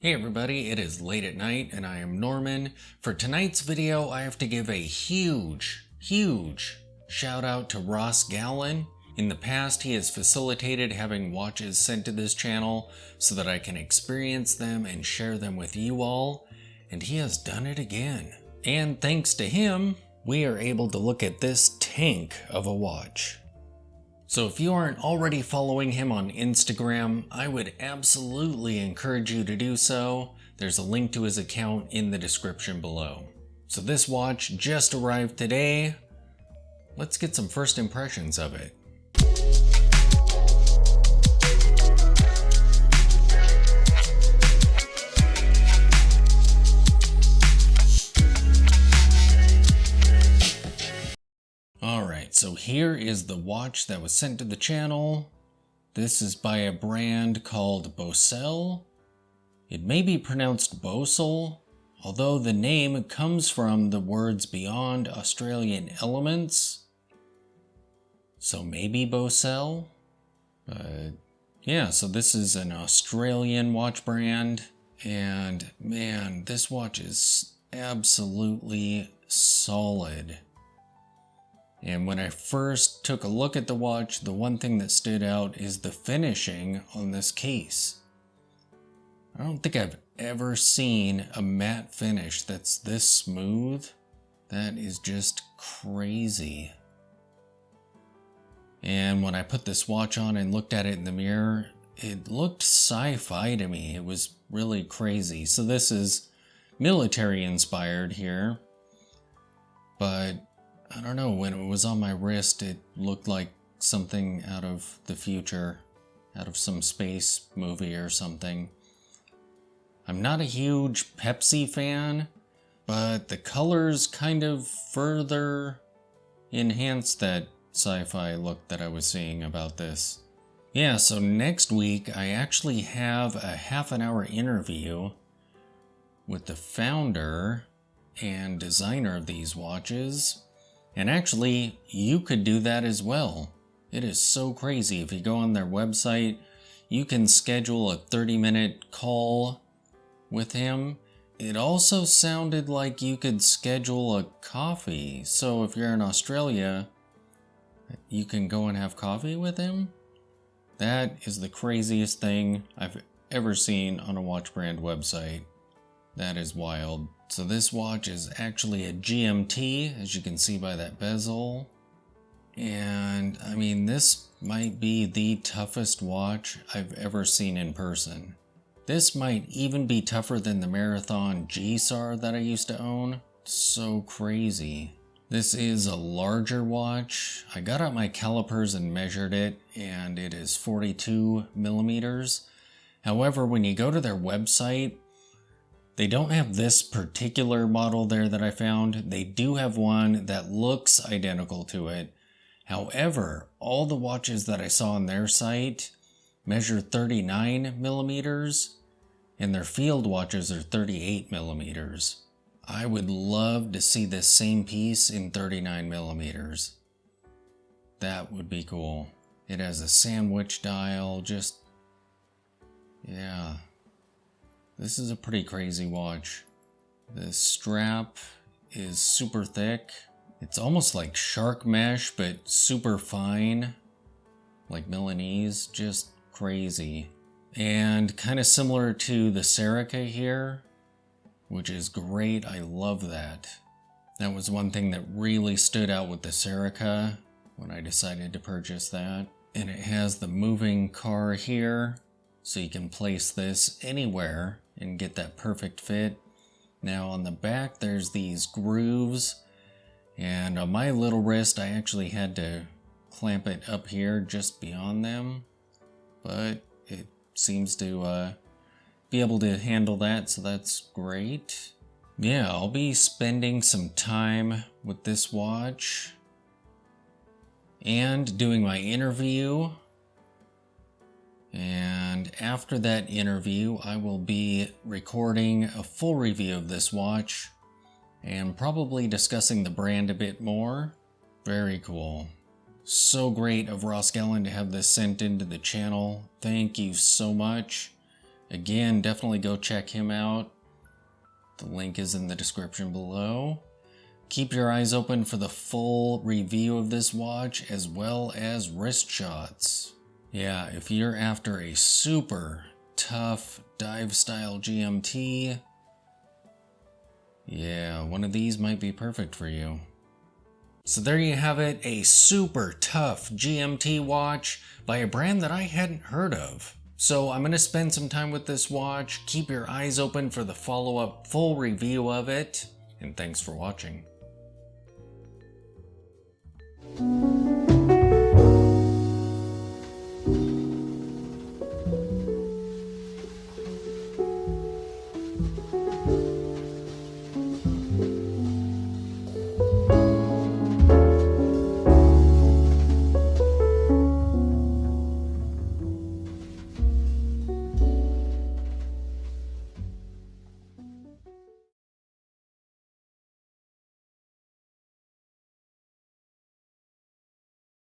Hey everybody, it is late at night and I am Norman. For tonight's video, I have to give a huge shout out to Ross Gallin. In the past, he has facilitated having watches sent to this channel so that I can experience them and share them with you all, and he has done it again. And thanks to him, we are able to look at this tank of a watch. So if you aren't already following him on Instagram, I would absolutely encourage you to do so. There's a link to his account in the description below. So this watch just arrived today. Let's get some first impressions of it. Alright, so here is the watch that was sent to the channel. This is by a brand called Bausele. It may be pronounced Bausele, although the name comes from the words beyond Australian elements. So maybe Bausele? Yeah, so this is an Australian watch brand. And man, this watch is absolutely solid. And when I first took a look at the watch, the one thing that stood out is the finishing on this case. I don't think I've ever seen a matte finish that's this smooth. That is just crazy. And when I put this watch on and looked at it in the mirror, it looked sci-fi to me. It was really crazy. So this is military inspired here, but I don't know, when it was on my wrist, it looked like something out of the future, out of some space movie or something. I'm not a huge Pepsi fan, but the colors kind of further enhance that sci-fi look that I was seeing about this. Yeah, so next week I actually have a half-an-hour interview with the founder and designer of these watches. And actually, you could do that as well. It is so crazy. If you go on their website, you can schedule a 30-minute call with him. It also sounded like you could schedule a coffee. So if you're in Australia, you can go and have coffee with him. That is the craziest thing I've ever seen on a watch brand website. That is wild. So this watch is actually a GMT, as you can see by that bezel. And I mean, this might be the toughest watch I've ever seen in person. This might even be tougher than the Marathon G-SAR that I used to own. So crazy. This is a larger watch. I got out my calipers and measured it, and it is 42 millimeters. However, when you go to their website, they don't have this particular model there that I found. They do have one that looks identical to it. However, all the watches that I saw on their site measure 39 millimeters, and their field watches are 38 millimeters. I would love to see this same piece in 39 millimeters. That would be cool. It has a sandwich dial, yeah. This is a pretty crazy watch. The strap is super thick. It's almost like shark mesh, but super fine. Like Milanese, just crazy. And kind of similar to the Serica here, which is great. I love that. That was one thing that really stood out with the Serica when I decided to purchase that. And it has the moving car here, so you can place this anywhere and get that perfect fit. Now on the back there's these grooves, and on my little wrist I actually had to clamp it up here just beyond them, but it seems to be able to handle that, so that's great. Yeah, I'll be spending some time with this watch and doing my interview. And after that interview, I will be recording a full review of this watch and probably discussing the brand a bit more. Very cool. So great of Ross Gallin to have this sent into the channel. Thank you so much. Again, definitely go check him out. The link is in the description below. Keep your eyes open for the full review of this watch as well as wrist shots. Yeah, if you're after a super tough dive style GMT, yeah, one of these might be perfect for you. So there you have it, a super tough GMT watch by a brand that I hadn't heard of. So I'm going to spend some time with this watch. Keep your eyes open for the follow-up full review of it, and thanks for watching.